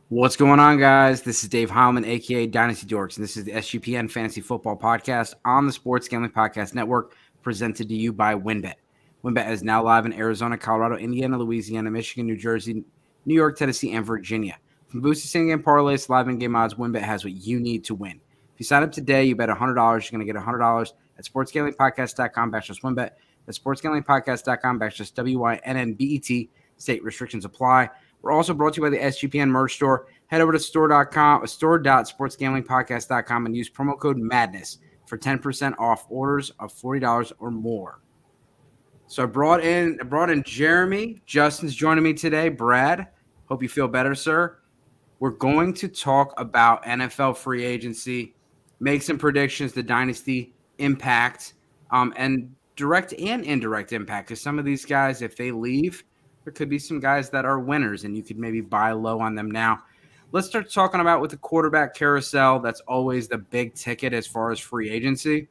What's going on, guys? This is Dave Heilman, aka Dynasty Dorks, and this is the SGPN Fantasy Football Podcast on the Sports Gambling Podcast Network, presented to you by WynnBET. WynnBET is now live in Arizona, Colorado, Indiana, Louisiana, Michigan, New Jersey, New York, Tennessee, and Virginia. From boosted same-game parlays, live in-game odds, WynnBET has what you need to win. If you sign up today, you bet $100, you're going to get $100 at sportsgamblingpodcast.com/WynnBET. That's sportsgamblingpodcast.com/WYNNBET. State restrictions apply. We're also brought to you by the SGPN merch store. Head over to store.sportsgamblingpodcast.com and use promo code MADNESS for 10% off orders of $40 or more. So I brought in Jeremy. Justin's joining me today. Brad, hope you feel better, sir. We're going to talk about NFL free agency, make some predictions, the Dynasty impact, and direct and indirect impact. Because some of these guys, if they leave, there could be some guys that are winners, and you could maybe buy low on them now. Let's start talking about with the quarterback carousel. That's always the big ticket as far as free agency.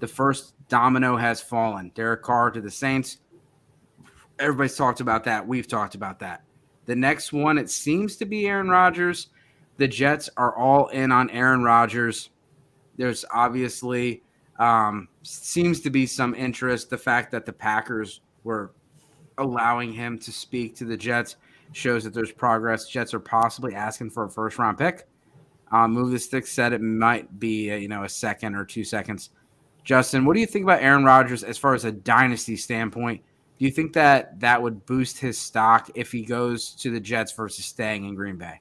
The first domino has fallen. Derek Carr to the Saints. Everybody's talked about that. We've talked about that. The next one, it seems to be Aaron Rodgers. The Jets are all in on Aaron Rodgers. There's obviously seems to be some interest. The fact that the Packers were allowing him to speak to the Jets shows that there's progress. Jets are possibly asking for a first-round pick. Move the Stick said it might be a second or 2 seconds. Justin, what do you think about Aaron Rodgers as far as a dynasty standpoint? Do you think that would boost his stock if he goes to the Jets versus staying in Green Bay?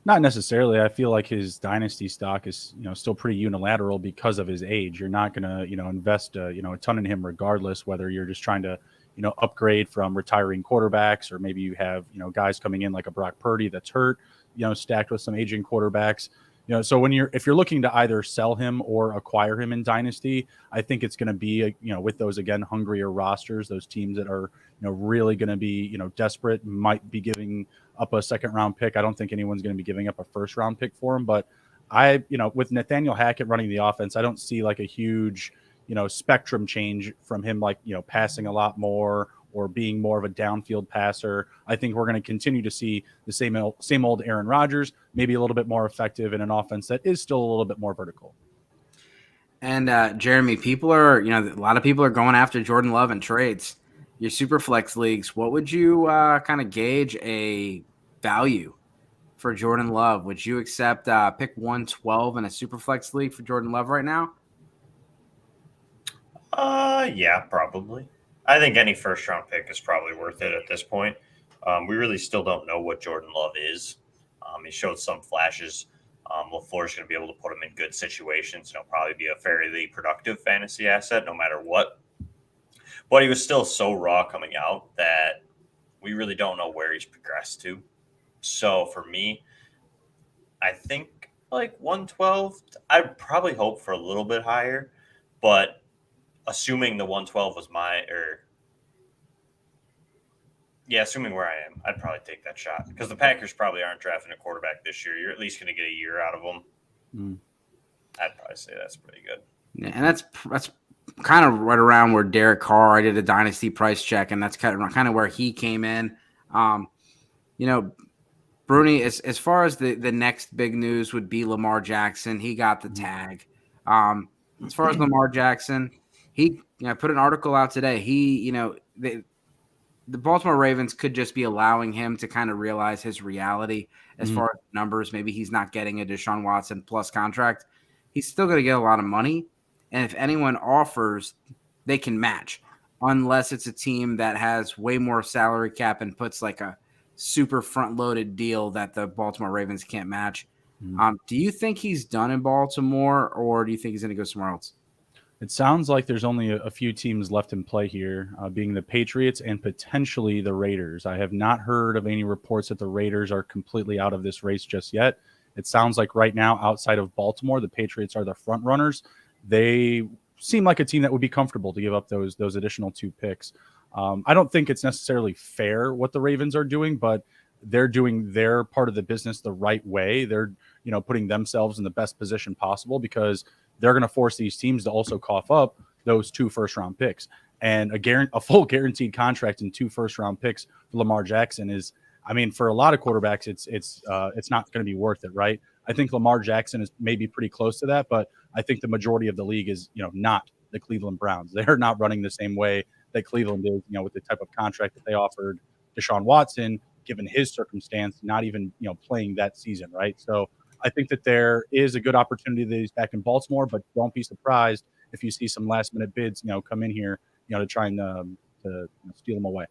Not necessarily. I feel like his dynasty stock is, still pretty unilateral because of his age. You're not going to, invest, a ton in him regardless, whether you're just trying to, upgrade from retiring quarterbacks, or maybe you have, guys coming in like a Brock Purdy that's hurt, stacked with some aging quarterbacks. So if you're looking to either sell him or acquire him in dynasty, I think it's going to be, with those, again, hungrier rosters, those teams that are, really going to be, desperate, might be giving up a second round pick. I don't think anyone's going to be giving up a first round pick for him, but with Nathaniel Hackett running the offense, I don't see like a huge, spectrum change from him, like, passing a lot more or being more of a downfield passer. I think we're going to continue to see the same old Aaron Rodgers, maybe a little bit more effective in an offense that is still a little bit more vertical. And Jeremy, a lot of people are going after Jordan Love in trades. Your super flex leagues, what would you kind of gauge a value for Jordan Love? Would you accept pick 112 in a super flex league for Jordan Love right now? Yeah, probably. I think any first-round pick is probably worth it at this point. We really still don't know what Jordan Love is. He showed some flashes. LaFleur's going to be able to put him in good situations. He'll probably be a fairly productive fantasy asset no matter what. But he was still so raw coming out that we really don't know where he's progressed to. So for me, I think like 112, I'd probably hope for a little bit higher. But assuming the 112 was assuming where I am, I'd probably take that shot because the Packers probably aren't drafting a quarterback this year. You're at least going to get a year out of them. I'd probably say that's pretty good. Yeah, and that's kind of right around where Derek Carr, I did a dynasty price check, and that's kind of where he came in. Bruni, as far as the next big news would be Lamar Jackson. He got the tag. As far as Lamar Jackson, he put an article out today. The Baltimore Ravens could just be allowing him to kind of realize his reality as far as numbers. Maybe he's not getting a Deshaun Watson plus contract. He's still going to get a lot of money. And if anyone offers, they can match, unless it's a team that has way more salary cap and puts like a super front-loaded deal that the Baltimore Ravens can't match. Do you think he's done in Baltimore, or do you think he's going to go somewhere else? It sounds like there's only a few teams left in play here, being the Patriots and potentially the Raiders. I have not heard of any reports that the Raiders are completely out of this race just yet. It sounds like right now, outside of Baltimore, the Patriots are the front runners. They seem like a team that would be comfortable to give up those additional 2 picks. I don't think it's necessarily fair what the Ravens are doing, but they're doing their part of the business the right way. They're, putting themselves in the best position possible because they're going to force these teams to also cough up those 2 first-round picks. And a full guaranteed contract and 2 first-round picks for Lamar Jackson is I mean, for a lot of quarterbacks, it's not going to be worth it, right? I think Lamar Jackson is maybe pretty close to that, but I think the majority of the league is, not the Cleveland Browns. They're not running the same way that Cleveland is, with the type of contract that they offered Deshaun Watson, given his circumstance, not even, playing that season, right? So I think that there is a good opportunity that he's back in Baltimore, but don't be surprised if you see some last minute bids, come in here, to try and to steal him away.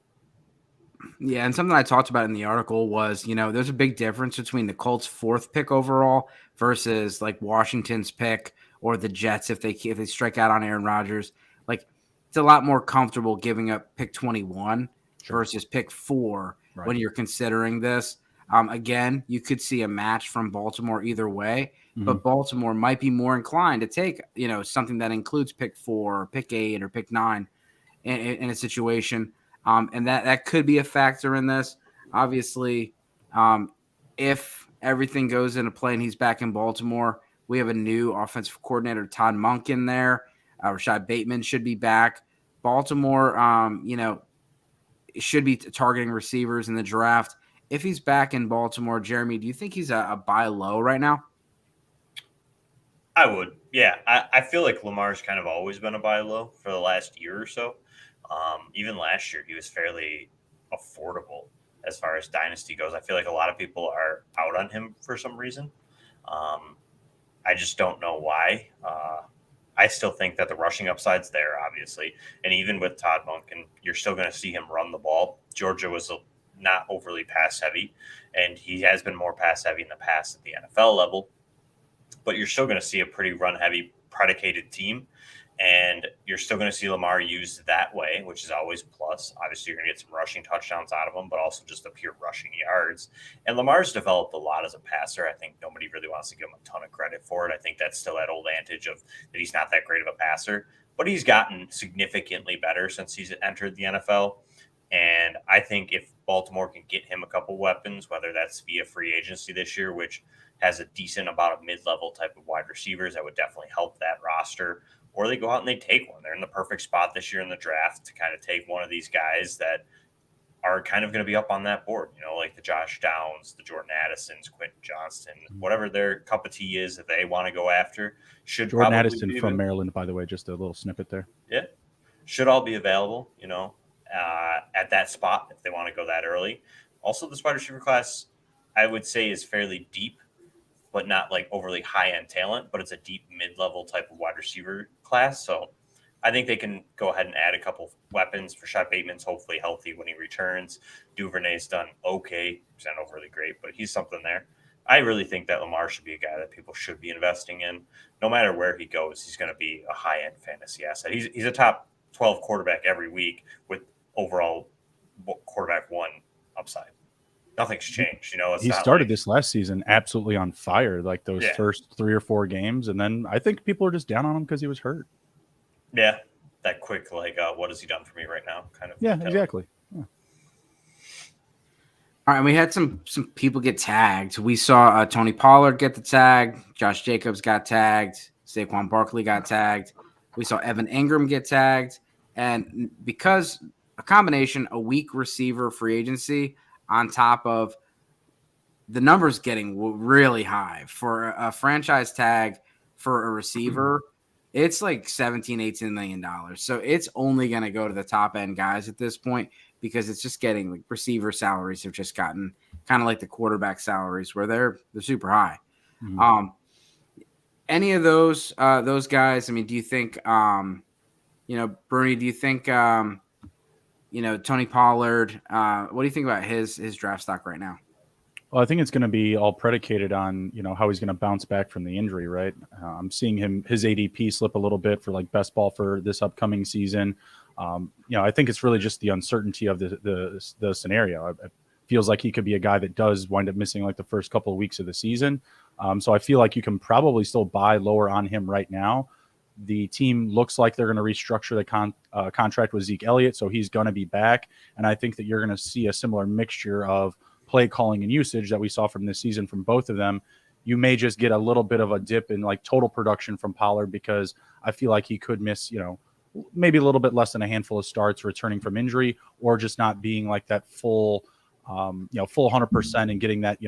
Yeah, and something I talked about in the article was, there's a big difference between the Colts' 4th pick overall versus like Washington's pick or the Jets if they strike out on Aaron Rodgers. Like, it's a lot more comfortable giving up pick 21 versus pick 4 when you're considering this. Again, you could see a match from Baltimore either way, but Baltimore might be more inclined to take, something that includes pick 4, or pick 8, or pick 9 in a situation. And that could be a factor in this. Obviously, if everything goes into play and he's back in Baltimore, we have a new offensive coordinator, Todd Monk, in there. Rashad Bateman should be back. Baltimore, should be targeting receivers in the draft. If he's back in Baltimore, Jeremy, do you think he's a buy low right now? I would. Yeah. I feel like Lamar's kind of always been a buy low for the last year or so. Even last year, he was fairly affordable as far as Dynasty goes. I feel like a lot of people are out on him for some reason. I just don't know why. I still think that the rushing upside's there, obviously. And even with Todd Monken, you're still going to see him run the ball. Georgia was not overly pass heavy, and he has been more pass heavy in the past at the NFL level. But you're still going to see a pretty run heavy predicated team. And you're still going to see Lamar used that way, which is always plus. Obviously, you're going to get some rushing touchdowns out of him, but also just the pure rushing yards. And Lamar's developed a lot as a passer. I think nobody really wants to give him a ton of credit for it. I think that's still that old adage of that he's not that great of a passer. But he's gotten significantly better since he's entered the NFL. And I think if Baltimore can get him a couple weapons, whether that's via free agency this year, which has a decent amount of mid-level type of wide receivers, that would definitely help that roster. Or they go out and they take one. They're in the perfect spot this year in the draft to kind of take one of these guys that are kind of going to be up on that board, like the Josh Downs, the Jordan Addisons, Quentin Johnston, whatever their cup of tea is that they want to go after. Should Jordan Addison from Maryland, by the way, just a little snippet there. Yeah. Should all be available, at that spot if they want to go that early. Also, this wide receiver class, I would say, is fairly deep, but not like overly high-end talent, but it's a deep mid-level type of wide receiver class. So I think they can go ahead and add a couple weapons. Rashad Bateman's hopefully healthy when he returns. Duvernay's done okay. He's not overly great, but he's something there. I really think that Lamar should be a guy that people should be investing in. No matter where he goes, he's going to be a high-end fantasy asset. He's a top 12 quarterback every week with overall quarterback 1 upside. Nothing's changed. He started this last season absolutely on fire, like those first 3 or 4 games. And then I think people are just down on him because he was hurt. Yeah. That quick, what has he done for me right now? Kind of. Yeah, exactly. Yeah. All right. We had some people get tagged. We saw Tony Pollard get the tag. Josh Jacobs got tagged. Saquon Barkley got tagged. We saw Evan Ingram get tagged. And because a combination, a weak receiver free agency on top of the numbers getting really high for a franchise tag for a receiver, it's like $17-18 million. So it's only going to go to the top end guys at this point because it's just getting like receiver salaries have just gotten kind of like the quarterback salaries where they're super high. Mm-hmm. Any of those guys, I mean, do you think, Bernie, do you think, Tony Pollard, what do you think about his draft stock right now? Well, I think it's going to be all predicated on, how he's going to bounce back from the injury, right? I'm seeing his ADP slip a little bit for like best ball for this upcoming season. I think it's really just the uncertainty of the scenario. It feels like he could be a guy that does wind up missing like the first couple of weeks of the season. So I feel like you can probably still buy lower on him right now. The team looks like they're going to restructure the contract with Zeke Elliott, so he's going to be back. And I think that you're going to see a similar mixture of play calling and usage that we saw from this season from both of them. You may just get a little bit of a dip in like total production from Pollard because I feel like he could miss, maybe a little bit less than a handful of starts returning from injury or just not being like that full full 100% and getting that,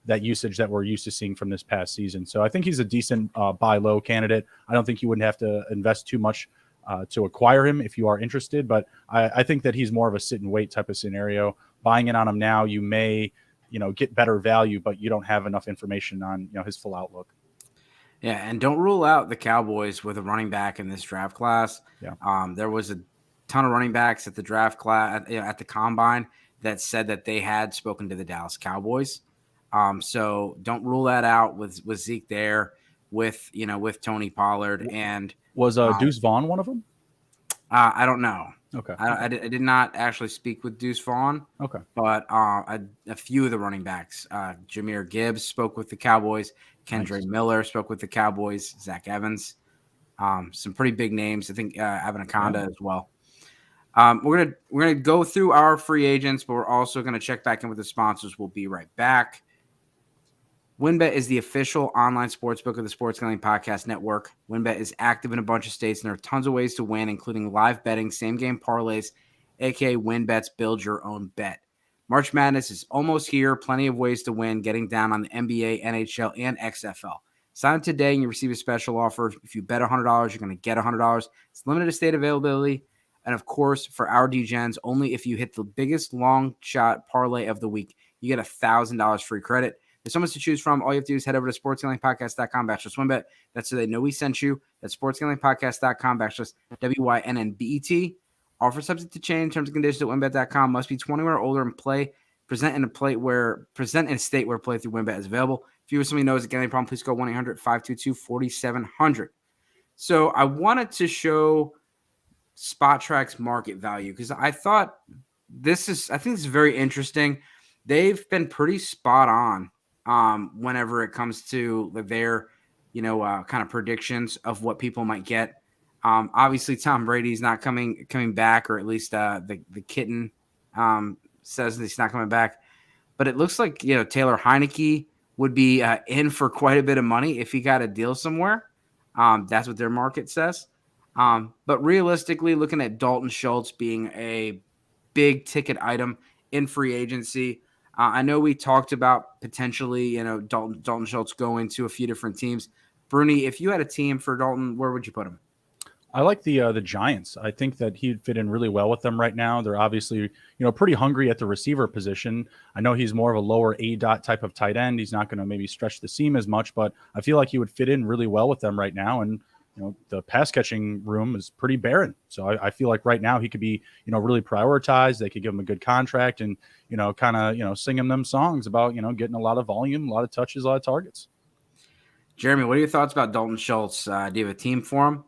that usage that we're used to seeing from this past season. So I think he's a decent buy low candidate. I don't think you wouldn't have to invest too much to acquire him if you are interested, but I think that he's more of a sit and wait type of scenario. Buying in on him now, you may, get better value, but you don't have enough information on, his full outlook. Yeah, and don't rule out the Cowboys with a running back in this draft class. Yeah. There was a ton of running backs at the draft class, at the combine, that said that they had spoken to the Dallas Cowboys. So don't rule that out with Zeke there, with Tony Pollard. And was Deuce Vaughn one of them? I don't know. Okay. I did not actually speak with Deuce Vaughn. Okay. But a few of the running backs, Jahmyr Gibbs spoke with the Cowboys. Kendre Miller spoke with the Cowboys. Zach Evans, some pretty big names. I think Evan Akonda as well. We're gonna go through our free agents, but we're also gonna check back in with the sponsors. We'll be right back. WynnBET is the official online sportsbook of the Sports Gambling Podcast Network. WynnBET is active in a bunch of states, and there are tons of ways to win, including live betting, same-game parlays, aka WynnBET's Build Your Own Bet. March Madness is almost here. Plenty of ways to win, getting down on the NBA, NHL, and XFL. Sign up today, and you receive a special offer. If you bet $100, you're going to get $100. It's limited state availability. And, of course, for our DGens, only if you hit the biggest long-shot parlay of the week, you get $1,000 free credit. There's so much to choose from. All you have to do is head over to sportsgamblingpodcast.com/WynnBET. That's so they know we sent you. That's sportsgamblingpodcast.com/WYNNBET. Offer subject to change. Terms and conditions at WynnBET.com. Must be 21 or older and present in a state where playthrough WynnBET is available. If you or somebody knows a gambling problem, please call 1-800-522-4700. So I wanted to show SpotTrack's market value because I think this is very interesting. They've been pretty spot on whenever it comes to their, kind of predictions of what people might get. Obviously, Tom Brady's not coming back, or at least the kitten says that he's not coming back. But it looks like Taylor Heineke would be in for quite a bit of money if he got a deal somewhere. That's what their market says. But realistically, looking at Dalton Schultz being a big ticket item in free agency, I know we talked about potentially Dalton Schultz going to a few different teams. Bruni, if you had a team for Dalton, where would you put him? I like the Giants. I think that he'd fit in really well with them right now. They're obviously, pretty hungry at the receiver position. I know he's more of a lower A-dot type of tight end. He's not going to maybe stretch the seam as much, but I feel like he would fit in really well with them right now. And, the pass catching room is pretty barren. So I feel like right now he could be, really prioritized. They could give him a good contract and, kind of, sing him them songs about, getting a lot of volume, a lot of touches, a lot of targets. Jeremy, what are your thoughts about Dalton Schultz? Do you have a team for him?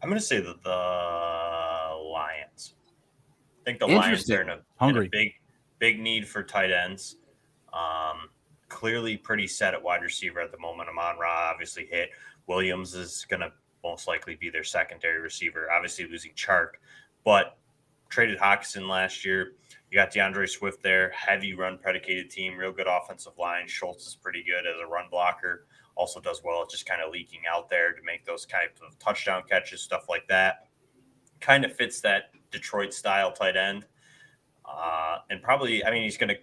I'm going to say that the Lions. I think the Lions are in a big need for tight ends. Clearly pretty set at wide receiver at the moment. Amon-Ra obviously hit. Williams is going to most likely be their secondary receiver. Obviously losing Chark, but traded Hawkinson last year. You got DeAndre Swift there. Heavy run predicated team. Real good offensive line. Schultz is pretty good as a run blocker. Also does well at just kind of leaking out there to make those types of touchdown catches, stuff like that. Kind of fits that Detroit style tight end. And probably, he's going to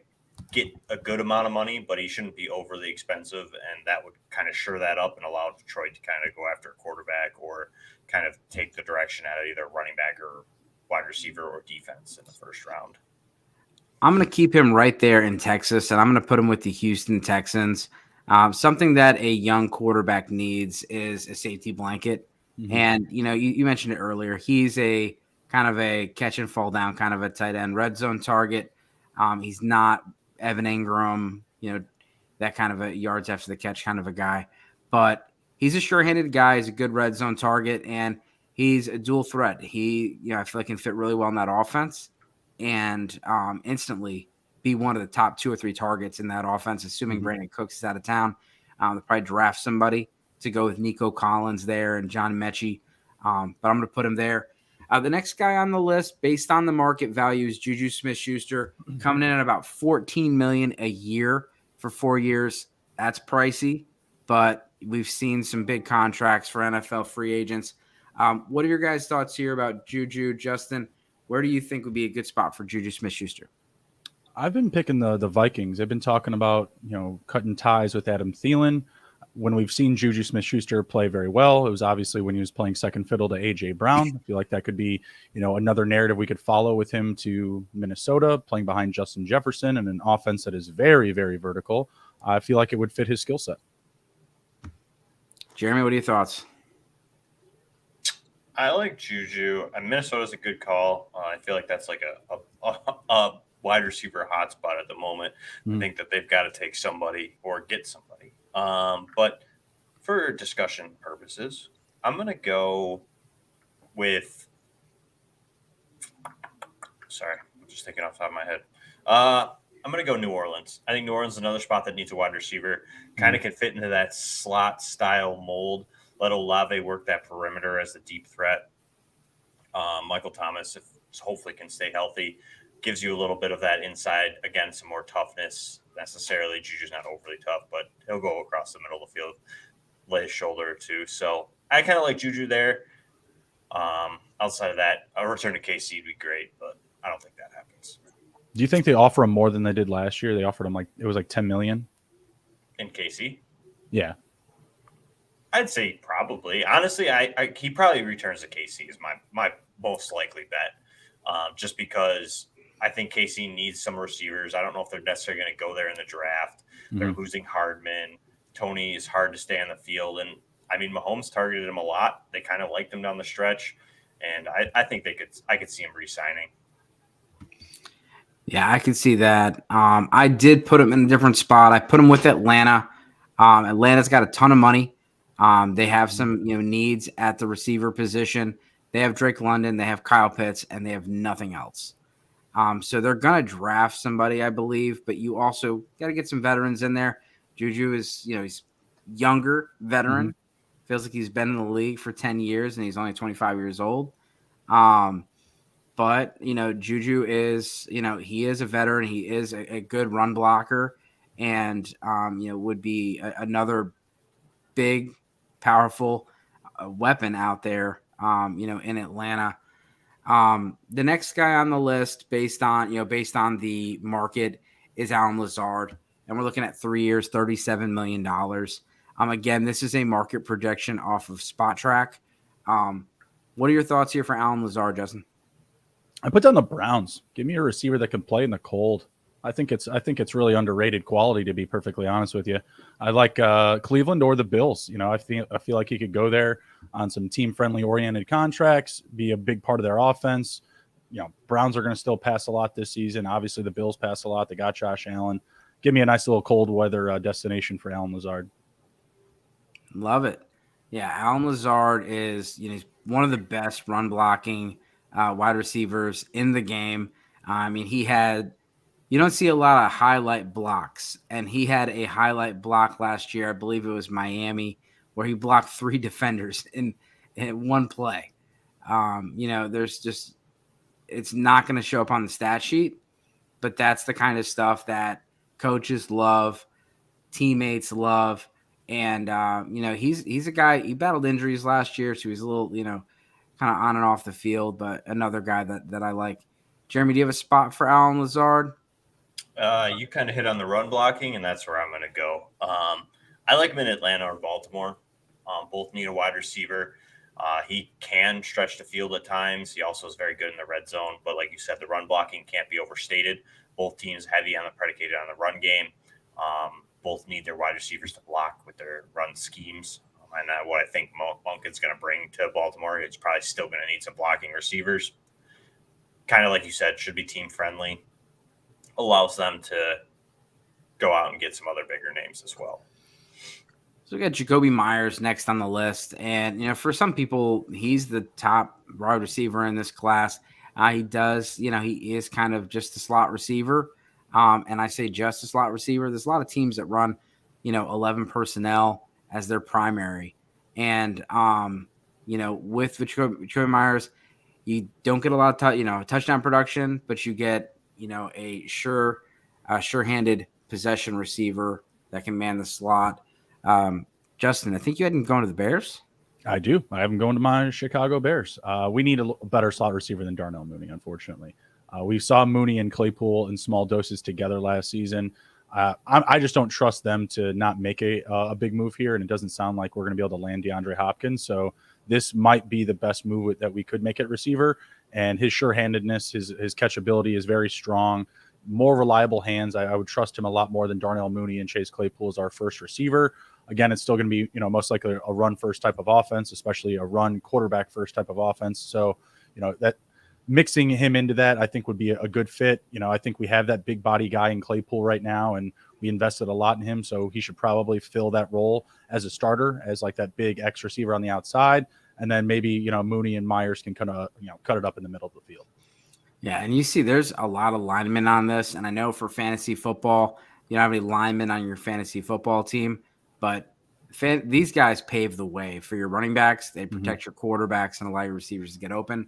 get a good amount of money, but he shouldn't be overly expensive. And that would kind of shore that up and allow Detroit to kind of go after a quarterback or kind of take the direction out of either running back or wide receiver or defense in the first round. I'm going to keep him right there in Texas, and I'm going to put him with the Houston Texans. Something that a young quarterback needs is a safety blanket. Mm-hmm. And, you mentioned it earlier. He's a kind of a catch and fall down kind of a tight end, red zone target. He's not Evan Ingram, that kind of a yards after the catch kind of a guy. But he's a sure-handed guy. He's a good red zone target, and he's a dual threat. He, I feel like can fit really well in that offense and instantly be one of the top 2 or 3 targets in that offense, assuming Brandon Cooks is out of town. They'll probably draft somebody to go with Nico Collins there and John Mechie. But I'm going to put him there. The next guy on the list, based on the market value, is Juju Smith-Schuster, coming in at about $14 million a year for 4 years. That's pricey, but we've seen some big contracts for NFL free agents. What are your guys' thoughts here about Juju? Justin, Where do you think would be a good spot for Juju Smith-Schuster? I've been picking the Vikings. They've been talking about, cutting ties with Adam Thielen. When we've seen Juju Smith-Schuster play very well, it was obviously when he was playing second fiddle to A.J. Brown. I feel like that could be, another narrative we could follow with him to Minnesota, playing behind Justin Jefferson and an offense that is very, very vertical. I feel like it would fit his skill set. Jeremy, what are your thoughts? I like Juju. Minnesota's a good call. I feel like that's like a wide receiver hotspot at the moment. I think that they've got to take somebody or get somebody. But for discussion purposes, I'm going to go with – sorry, I'm just thinking off the top of my head. I'm going to go New Orleans. I think New Orleans is another spot that needs a wide receiver. Kind of can fit into that slot style mold. Let Olave work that perimeter as the deep threat. Michael Thomas, if hopefully can stay healthy, gives you a little bit of that inside. Again, some more toughness. Necessarily, Juju's not overly tough, but he'll go across the middle of the field, lay a shoulder or two. So I kind of like Juju there. Outside of that, a return to KC would be great, but I don't think that happens. Do you think they offer him more than they did last year? They offered him it was like $10 million in KC. Yeah. I'd say probably. Honestly, he probably returns to KC is my most likely bet. Just because I think KC needs some receivers. I don't know if they're necessarily going to go there in the draft. They're losing Hardman. Tony is hard to stay on the field. And, Mahomes targeted him a lot. They kind of liked him down the stretch. And I think I could see him re-signing. Yeah, I could see that. I did put him in a different spot. I put him with Atlanta. Atlanta's got a ton of money. They have some needs at the receiver position. They have Drake London, they have Kyle Pitts, and they have nothing else. So they're going to draft somebody, I believe, but you also got to get some veterans in there. Juju is, he's younger veteran. Feels like he's been in the league for 10 years, and he's only 25 years old. But, Juju is, he is a veteran. He is a good run blocker and, would be another big, powerful weapon out there, in Atlanta. The next guy on the list based on the market is Allen Lazard. And we're looking at 3 years, $37 million. Again, this is a market projection off of Spot Track. What are your thoughts here for Allen Lazard, Justin? I put down the Browns. Give me a receiver that can play in the cold. I think it's really underrated quality, to be perfectly honest with you. I like Cleveland or the Bills. I feel like he could go there on some team-friendly oriented contracts, be a big part of their offense. Browns are going to still pass a lot this season. Obviously, the Bills pass a lot. They got Josh Allen. Give me a nice little cold weather destination for Allen Lazard. Love it. Yeah, Allen Lazard is he's one of the best run blocking wide receivers in the game. You don't see a lot of highlight blocks, and he had a highlight block last year. I believe it was Miami, where he blocked 3 defenders in one play. It's not going to show up on the stat sheet, but that's the kind of stuff that coaches love, teammates love, and he's a guy. He battled injuries last year, so he's a little kind of on and off the field, but another guy that I like. Jeremy, do you have a spot for Allen Lazard? You kind of hit on the run blocking, and that's where I'm going to go. I like him in Atlanta or Baltimore. Both need a wide receiver. He can stretch the field at times. He also is very good in the red zone. But like you said, the run blocking can't be overstated. Both teams heavy on predicated on the run game. Both need their wide receivers to block with their run schemes. And what I think Monken's going to bring to Baltimore, it's probably still going to need some blocking receivers. Kind of like you said, should be team friendly. Allows them to go out and get some other bigger names as well. So we got Jacoby Myers next on the list. And, for some people, he's the top wide receiver in this class. He is kind of just a slot receiver. And I say just a slot receiver. There's a lot of teams that run, 11 personnel as their primary. And, with Jacoby Myers, you don't get a lot of touchdown production, but you get, a sure-handed possession receiver that can man the slot. Justin, I think you had him going to the Bears. I do. I have him going to my Chicago Bears. We need a better slot receiver than Darnell Mooney, unfortunately. We saw Mooney and Claypool in small doses together last season. I just don't trust them to not make a big move here, and it doesn't sound like we're going to be able to land DeAndre Hopkins. So this might be the best move that we could make at receiver, and his sure-handedness, his catchability is very strong. More reliable hands. I would trust him a lot more than Darnell Mooney and Chase Claypool as our first receiver. Again, it's still going to be, most likely a run first type of offense, especially a run quarterback first type of offense. So, that mixing him into that, I think would be a good fit. I think we have that big body guy in Claypool right now, and we invested a lot in him. So he should probably fill that role as a starter, as like that big X receiver on the outside. And then maybe, Mooney and Myers can kind of, cut it up in the middle of the field. Yeah. And you see, there's a lot of linemen on this. And I know for fantasy football, you don't have any linemen on your fantasy football team, but these guys pave the way for your running backs. They protect your quarterbacks and allow your receivers to get open.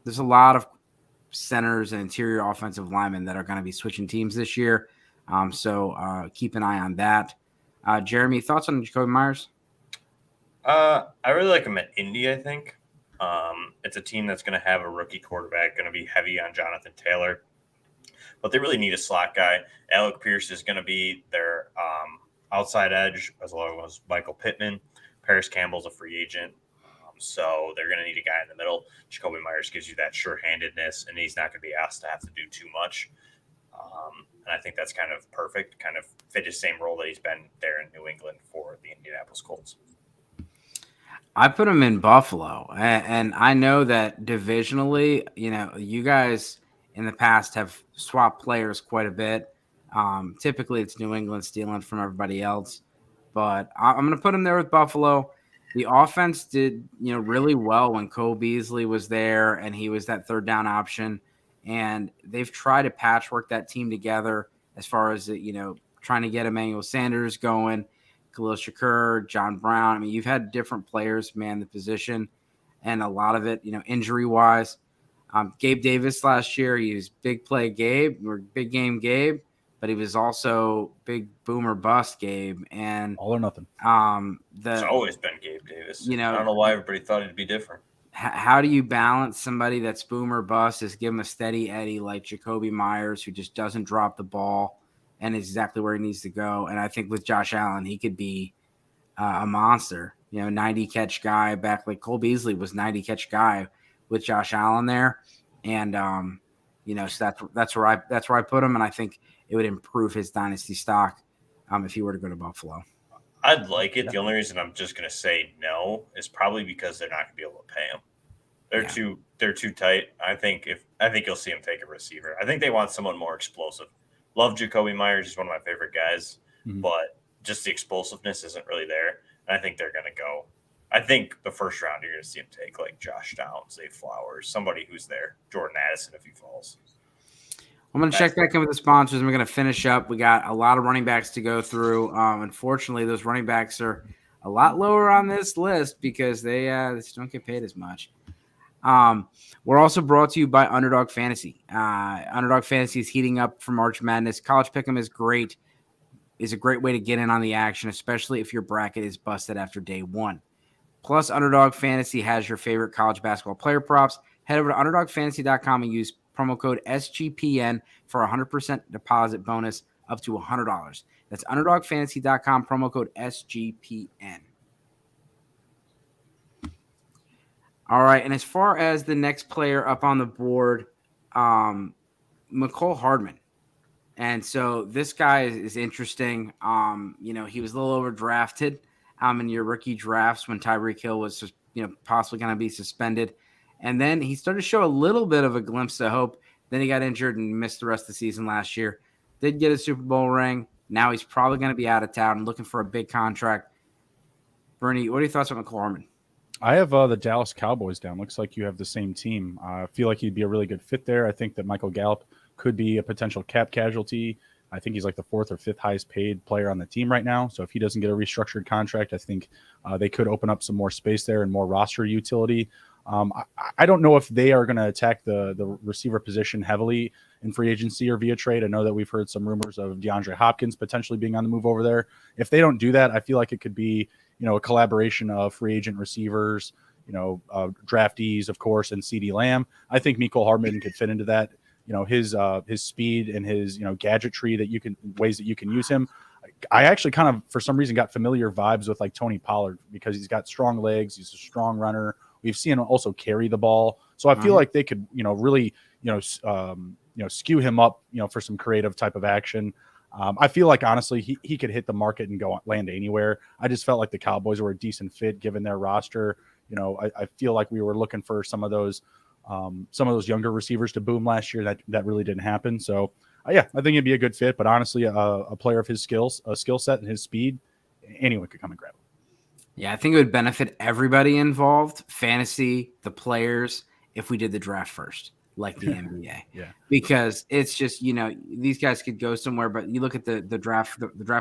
There's a lot of centers and interior offensive linemen that are going to be switching teams this year. So keep an eye on that. Jeremy, thoughts on Jacoby Myers? I really like him at Indy, I think. It's a team that's going to have a rookie quarterback, going to be heavy on Jonathan Taylor. But they really need a slot guy. Alec Pierce is going to be their outside edge, as well as Michael Pittman. Paris Campbell's a free agent. So they're going to need a guy in the middle. Jacoby Myers gives you that sure-handedness, and he's not going to be asked to have to do too much. And I think that's kind of perfect, kind of fit his same role that he's been there in New England for the Indianapolis Colts. I put him in Buffalo, and I know that divisionally, you guys in the past have swapped players quite a bit. Typically, it's New England stealing from everybody else, but I'm going to put him there with Buffalo. The offense did, really well when Cole Beasley was there, and he was that third down option. And they've tried to patchwork that team together as far as trying to get Emmanuel Sanders going. Khalil Shakur, John Brown. I mean, you've had different players man the position, and a lot of it, injury-wise. Gabe Davis last year, he was big play Gabe, or big game Gabe, but he was also big boomer bust Gabe. And all or nothing. It's always been Gabe Davis. I don't know why everybody thought it'd be different. How do you balance somebody that's boomer bust, is give him a steady Eddie like Jacoby Myers, who just doesn't drop the ball and is exactly where he needs to go? And I think with Josh Allen, he could be a monster, 90 catch guy back, like Cole Beasley was 90 catch guy with Josh Allen there. And, so that's where I put him. And I think it would improve his dynasty stock if he were to go to Buffalo. I'd like it. The only reason I'm just going to say no is probably because they're not going to be able to pay him. They're too tight. I think you'll see him take a receiver. I think they want someone more explosive. Love Jacoby Myers. He's one of my favorite guys, but just the explosiveness isn't really there. And I think they're going to go. I think the first round you're going to see him take like Josh Downs, Zay Flowers, somebody who's there, Jordan Addison if he falls. I'm going to check back in with the sponsors, and we're going to finish up. We got a lot of running backs to go through. Unfortunately, those running backs are a lot lower on this list because they just don't get paid as much. We're also brought to you by Underdog Fantasy. Underdog Fantasy is heating up for March Madness. College Pick'em is great. Is a great way to get in on the action, especially if your bracket is busted after day one. Plus, Underdog Fantasy has your favorite college basketball player props. Head over to UnderdogFantasy.com and use promo code SGPN for a 100% deposit bonus up to $100. That's UnderdogFantasy.com, promo code SGPN. All right, and as far as the next player up on the board, McCole Hardman. And so this guy is interesting. He was a little overdrafted in your rookie drafts when Tyreek Hill was, possibly going to be suspended. And then he started to show a little bit of a glimpse of hope. Then he got injured and missed the rest of the season last year. Did get a Super Bowl ring. Now he's probably going to be out of town looking for a big contract. Bernie, what are your thoughts on McCole Hardman? I have the Dallas Cowboys down. Looks like you have the same team. I feel like he'd be a really good fit there. I think that Michael Gallup could be a potential cap casualty. I think he's like the fourth or fifth highest paid player on the team right now. So if he doesn't get a restructured contract, I think they could open up some more space there and more roster utility. I don't know if they are going to attack the receiver position heavily in free agency or via trade. I know that we've heard some rumors of DeAndre Hopkins potentially being on the move over there. If they don't do that, I feel like it could be a collaboration of free agent receivers, draftees, of course, and CeeDee Lamb. I think Mecole Hardman could fit into that. His speed and his gadgetry ways that you can use him. I actually kind of, for some reason, got familiar vibes with like Tony Pollard because he's got strong legs. He's a strong runner. We've seen him also carry the ball. So I feel like they could, really, skew him up, for some creative type of action. I feel like, honestly, he could hit the market and land anywhere. I just felt like the Cowboys were a decent fit given their roster. I feel like we were looking for some of those younger receivers to boom last year. That really didn't happen. So, I think it'd be a good fit. But honestly, a player of his skill set and his speed, anyone could come and grab him. Yeah, I think it would benefit everybody involved, fantasy, the players, if we did the draft first, like the NBA. Yeah, because it's just these guys could go somewhere, but you look at the draft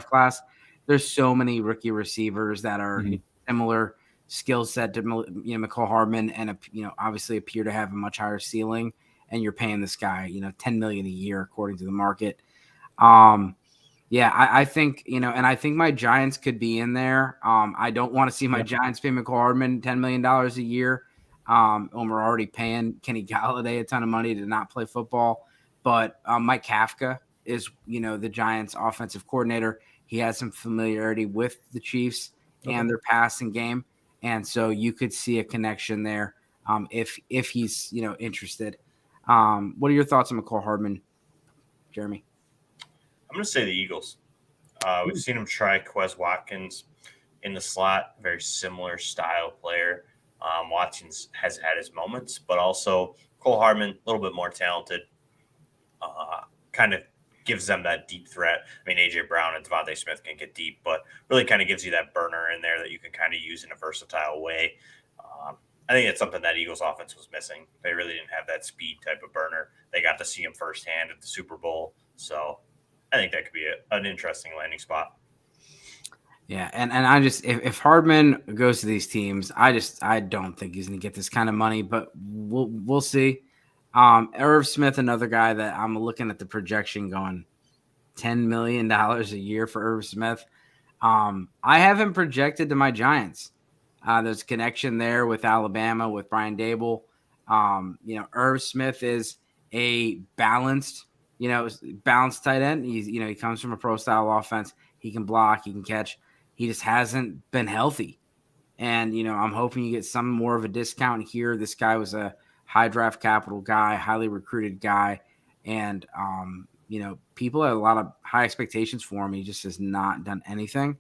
class. There's so many rookie receivers that are similar skill set to Mecole Hardman, and obviously appear to have a much higher ceiling. And you're paying this guy $10 million a year according to the market. Yeah, I think, and I think my Giants could be in there. I don't want to see my Giants pay Mecole Hardman $10 million a year. And we're already paying Kenny Galladay a ton of money to not play football. But Mike Kafka is, the Giants offensive coordinator. He has some familiarity with the Chiefs and their passing game. And so you could see a connection there if he's, interested. What are your thoughts on Mecole Hardman, Jeremy? I'm going to say the Eagles. We've seen him try Quez Watkins in the slot, very similar style player. Watkins has had his moments, but also Mecole Hardman, a little bit more talented, kind of gives them that deep threat. I mean, A.J. Brown and Devontae Smith can get deep, but really kind of gives you that burner in there that you can kind of use in a versatile way. I think it's something that Eagles offense was missing. They really didn't have that speed type of burner. They got to see him firsthand at the Super Bowl. So I think that could be an interesting landing spot. Yeah, and I just if Hardman goes to these teams, I don't think he's going to get this kind of money, but we'll see. Irv Smith, another guy that I'm looking at the projection going $10 million a year for Irv Smith. I have him projected to my Giants. There's a connection there with Alabama, with Brian Dable. Irv Smith is a balanced tight end. He comes from a pro style offense. He can block, he can catch. He just hasn't been healthy. And, I'm hoping you get some more of a discount here. This guy was a high draft capital guy, highly recruited guy. And, people have a lot of high expectations for him. He just has not done anything.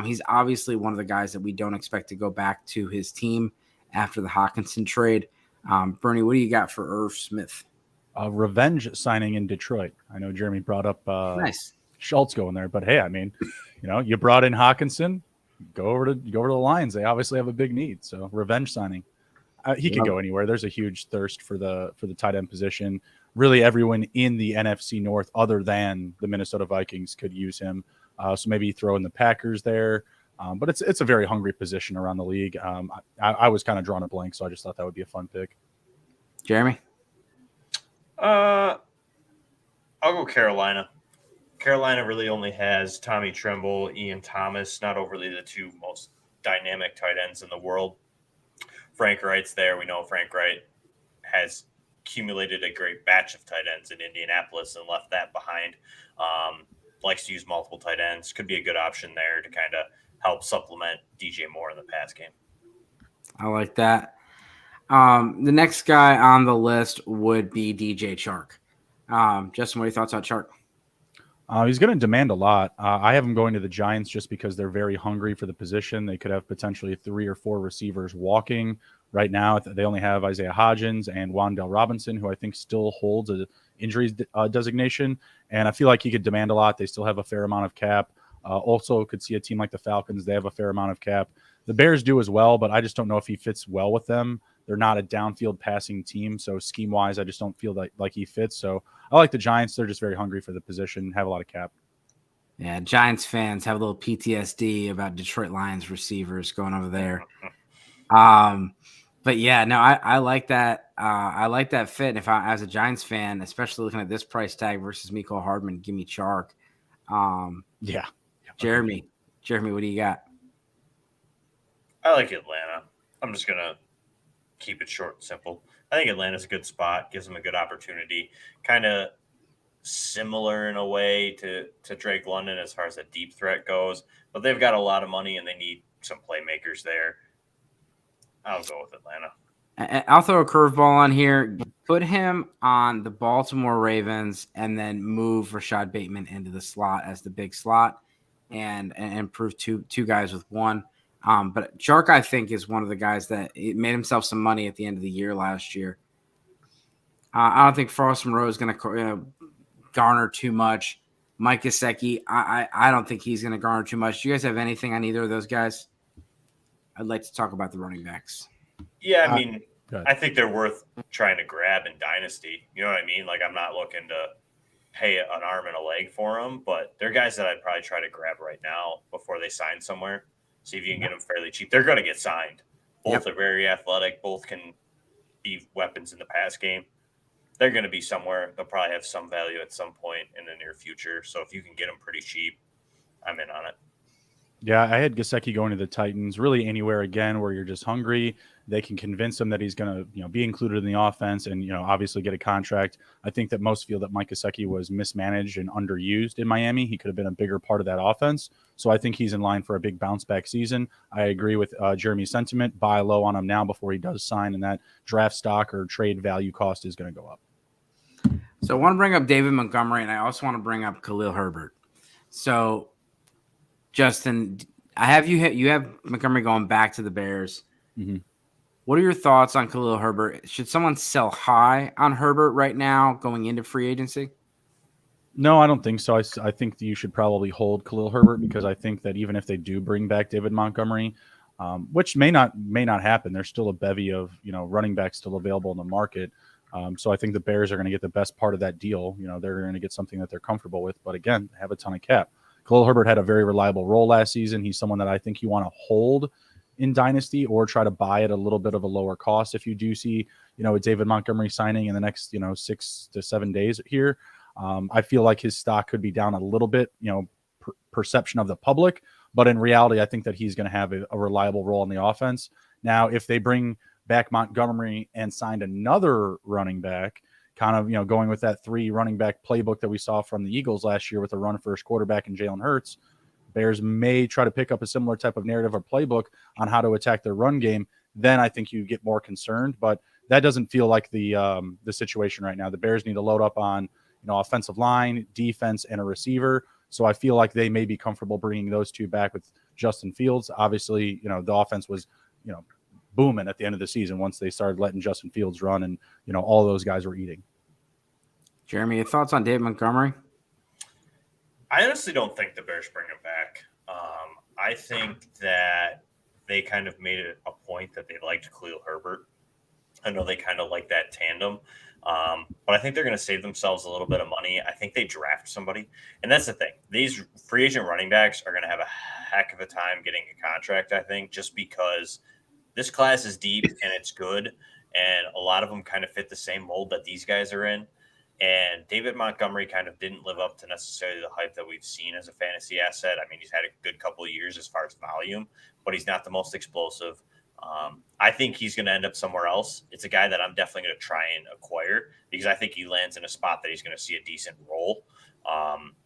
He's obviously one of the guys that we don't expect to go back to his team after the Hockenson trade. Bernie, what do you got for Irv Smith? Revenge signing in Detroit. I know Jeremy brought up Nice. Schultz going there, but hey, I mean, you brought in Hockenson, go over to the Lions. They obviously have a big need, so revenge signing. He could go anywhere. There's a huge thirst for the tight end position. Really, everyone in the NFC North, other than the Minnesota Vikings, could use him. So maybe throw in the Packers there. But it's a very hungry position around the league. I was kind of drawing a blank, so I just thought that would be a fun pick. Jeremy? I'll go Carolina. Carolina really only has Tommy Tremble, Ian Thomas, not overly the two most dynamic tight ends in the world. Frank Wright's there. We know Frank Wright has accumulated a great batch of tight ends in Indianapolis and left that behind. Likes to use multiple tight ends. Could be a good option there to kind of help supplement DJ Moore in the pass game. I like that. The next guy on the list would be DJ Chark. Justin, what are your thoughts on Chark? He's going to demand a lot. I have him going to the Giants just because they're very hungry for the position. They could have potentially 3 or 4 receivers walking. Right now, they only have Isaiah Hodgins and Wan'Dale Robinson, who I think still holds an injuries designation. And I feel like he could demand a lot. They still have a fair amount of cap. Also could see a team like the Falcons. They have a fair amount of cap. The Bears do as well, but I just don't know if he fits well with them. They're not a downfield passing team, so scheme-wise, I just don't feel like he fits. So I like the Giants. They're just very hungry for the position, have a lot of cap. Yeah, Giants fans have a little PTSD about Detroit Lions receivers going over there. But yeah, no, I like that. I like that fit. If I, as a Giants fan, especially looking at this price tag versus Mecole Hardman, give me Chark. Yeah. Jeremy, what do you got? I like Atlanta. I'm just gonna keep it short and simple. I think Atlanta's a good spot. Gives them a good opportunity. Kind of similar in a way to Drake London as far as a deep threat goes, but they've got a lot of money and they need some playmakers there. I'll go with Atlanta. I'll throw a curveball on here. Put him on the Baltimore Ravens and then move Rashad Bateman into the slot as the big slot and improve two guys with one. But Chark, I think, is one of the guys that made himself some money at the end of the year last year. I don't think Frost Monroe is going to garner too much. Mike Gesicki, I don't think he's going to garner too much. Do you guys have anything on either of those guys? I'd like to talk about the running backs. Yeah, I mean, I think they're worth trying to grab in Dynasty. You know what I mean? Like, I'm not looking to pay an arm and a leg for them, but they're guys that I'd probably try to grab right now before they sign somewhere. See if you can get them fairly cheap. They're going to get signed. Both are very athletic. Both can be weapons in the pass game. They're going to be somewhere. They'll probably have some value at some point in the near future. So if you can get them pretty cheap, I'm in on it. Yeah, I had Gesicki going to the Titans. Really, anywhere again where you're just hungry, they can convince him that he's going to, be included in the offense and obviously get a contract. I think that most feel that Mike Gesicki was mismanaged and underused in Miami. He could have been a bigger part of that offense. So I think he's in line for a big bounce back season. I agree with Jeremy's sentiment. Buy low on him now before he does sign, and that draft stock or trade value cost is going to go up. So I want to bring up David Montgomery, and I also want to bring up Khalil Herbert. So, Justin, you have Montgomery going back to the Bears. Mm-hmm. What are your thoughts on Khalil Herbert? Should someone sell high on Herbert right now going into free agency? No, I don't think so. I think that you should probably hold Khalil Herbert because I think that even if they do bring back David Montgomery, which may not happen, there's still a bevy of running backs still available in the market. So I think the Bears are going to get the best part of that deal. They're going to get something that they're comfortable with. But again, they have a ton of cap. Khalil Herbert had a very reliable role last season. He's someone that I think you want to hold in Dynasty or try to buy at a little bit of a lower cost if you do see, a David Montgomery signing in the next, 6 to 7 days here. I feel like his stock could be down a little bit, perception of the public. But in reality, I think that he's going to have a reliable role in the offense. Now, if they bring back Montgomery and signed another running back, kind of, going with that 3 running back playbook that we saw from the Eagles last year with a run first quarterback and Jalen Hurts, Bears may try to pick up a similar type of narrative or playbook on how to attack their run game. Then I think you get more concerned, but that doesn't feel like the situation right now. The Bears need to load up on, offensive line, defense, and a receiver. So I feel like they may be comfortable bringing those 2 back with Justin Fields. Obviously, the offense was, booming at the end of the season once they started letting Justin Fields run and, all those guys were eating. Jeremy, your thoughts on David Montgomery? I honestly don't think the Bears bring him back. I think that they kind of made it a point that they liked Khalil Herbert. I know they kind of like that tandem. But I think they're going to save themselves a little bit of money. I think they draft somebody. And that's the thing. These free agent running backs are going to have a heck of a time getting a contract, I think, just because this class is deep and it's good. And a lot of them kind of fit the same mold that these guys are in. And David Montgomery kind of didn't live up to necessarily the hype that we've seen as a fantasy asset. I mean, he's had a good couple of years as far as volume, but he's not the most explosive. I think he's going to end up somewhere else. It's a guy that I'm definitely going to try and acquire because I think he lands in a spot that he's going to see a decent role,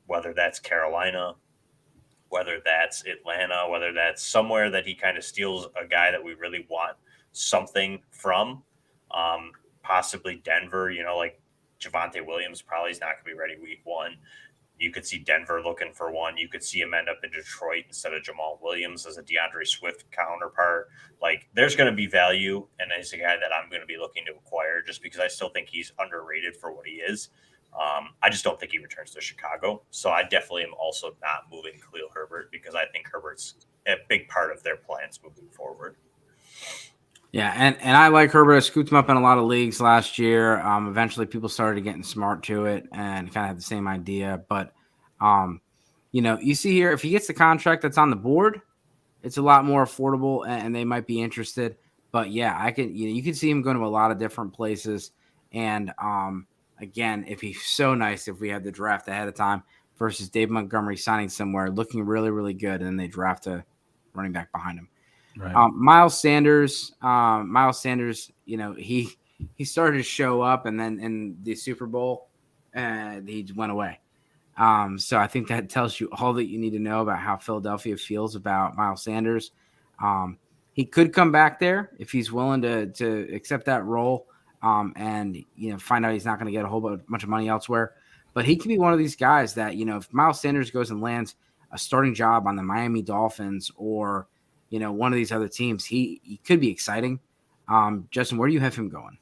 whether that's Carolina, whether that's Atlanta, whether that's somewhere that he kind of steals a guy that we really want something from, possibly Denver, like Javonte Williams probably is not going to be ready week 1. You could see Denver looking for one. You could see him end up in Detroit instead of Jamal Williams as a DeAndre Swift counterpart. Like, there's going to be value, and he's a guy that I'm going to be looking to acquire just because I still think he's underrated for what he is. I just don't think he returns to Chicago. So I definitely am also not moving Khalil Herbert because I think Herbert's a big part of their plans moving forward. Yeah, and I like Herbert. I scooped him up in a lot of leagues last year. Eventually, people started getting smart to it and kind of had the same idea. But, you see here, if he gets the contract that's on the board, it's a lot more affordable, and they might be interested. But yeah, you can see him going to a lot of different places. And again, if he's so nice, if we had the draft ahead of time versus Dave Montgomery signing somewhere, looking really, really good, and then they draft a running back behind him. Right. Miles Sanders, he started to show up, and then in the Super Bowl, he went away. So I think that tells you all that you need to know about how Philadelphia feels about Miles Sanders. He could come back there if he's willing to accept that role, and find out he's not going to get a whole bunch of money elsewhere. But he could be one of these guys that if Miles Sanders goes and lands a starting job on the Miami Dolphins or one of these other teams, he could be exciting. Justin, where do you have him going?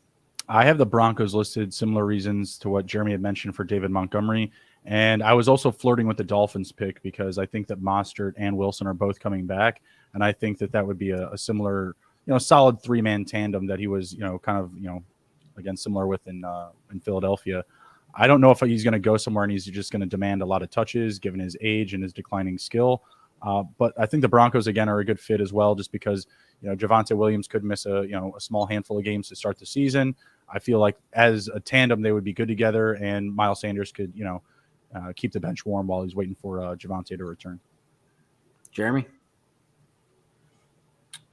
I have the Broncos listed, similar reasons to what Jeremy had mentioned for David Montgomery. And I was also flirting with the Dolphins pick because I think that Mostert and Wilson are both coming back. And I think that would be a similar, solid 3-man tandem that he was, again, similar with in Philadelphia. I don't know if he's going to go somewhere and he's just going to demand a lot of touches given his age and his declining skill. But I think the Broncos, again, are a good fit as well, just because, Javonte Williams could miss a small handful of games to start the season. I feel like as a tandem, they would be good together, and Miles Sanders could, keep the bench warm while he's waiting for Javonte to return. Jeremy?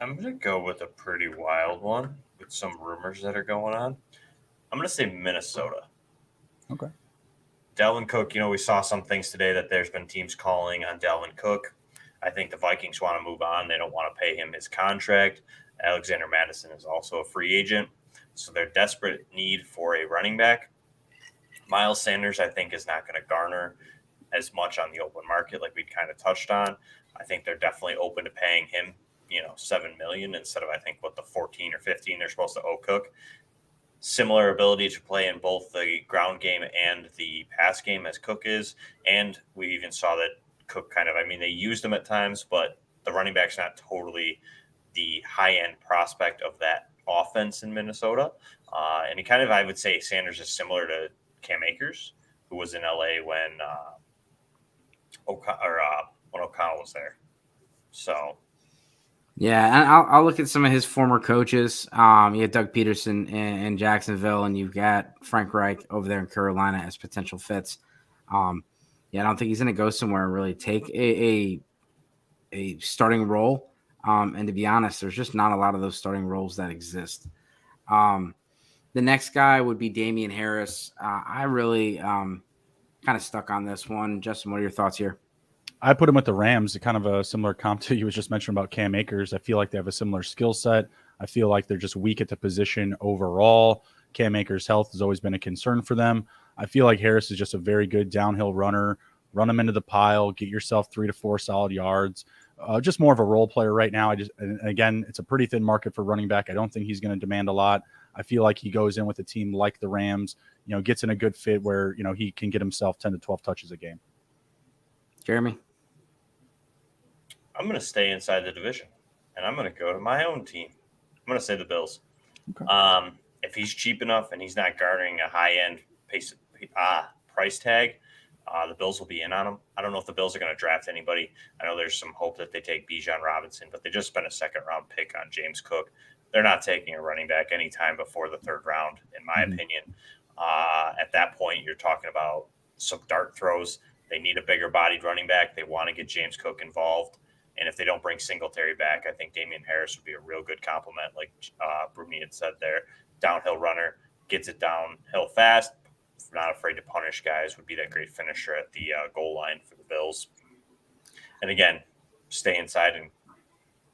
I'm going to go with a pretty wild one with some rumors that are going on. I'm going to say Minnesota. Okay. Dalvin Cook, we saw some things today that there's been teams calling on Dalvin Cook. I think the Vikings want to move on. They don't want to pay him his contract. Alexander Mattison is also a free agent, so they're desperate need for a running back. Miles Sanders, I think, is not going to garner as much on the open market like we kind of touched on. I think they're definitely open to paying him, $7 million instead of, I think, what the 14 or 15 they're supposed to owe Cook. Similar ability to play in both the ground game and the pass game as Cook is. And we even saw that Cook they used him at times, but the running back's not totally the high-end prospect of that offense in Minnesota. And he I would say Sanders is similar to Cam Akers, who was in LA when O'Connell was there. So, yeah, and I'll look at some of his former coaches. You have Doug Peterson in Jacksonville, and you've got Frank Reich over there in Carolina as potential fits. I don't think he's going to go somewhere and really take a starting role. And to be honest, there's just not a lot of those starting roles that exist. The next guy would be Damian Harris. I really kind of stuck on this one. Justin, what are your thoughts here? I put him with the Rams, kind of a similar comp to you was just mentioned about Cam Akers. I feel like they have a similar skill set. I feel like they're just weak at the position overall. Cam Akers' health has always been a concern for them. I feel like Harris is just a very good downhill runner. Run him into the pile, get yourself 3 to 4 solid yards. Just more of a role player right now. And again, it's a pretty thin market for running back. I don't think he's going to demand a lot. I feel like he goes in with a team like the Rams, gets in a good fit where, he can get himself 10 to 12 touches a game. Jeremy? I'm going to stay inside the division, and I'm going to go to my own team. I'm going to say the Bills. Okay. If he's cheap enough and he's not garnering a high-end price tag, the Bills will be in on him. I don't know if the Bills are going to draft anybody. I know there's some hope that they take Bijan Robinson, but they just spent a second-round pick on James Cook. They're not taking a running back anytime before the third round, in my opinion. At that point, you're talking about some dart throws. They need a bigger-bodied running back. They want to get James Cook involved. And if they don't bring Singletary back, I think Damian Harris would be a real good compliment, like Bruni had said there. Downhill runner, gets it downhill fast, not afraid to punish guys, would be that great finisher at the goal line for the Bills. And again, stay inside and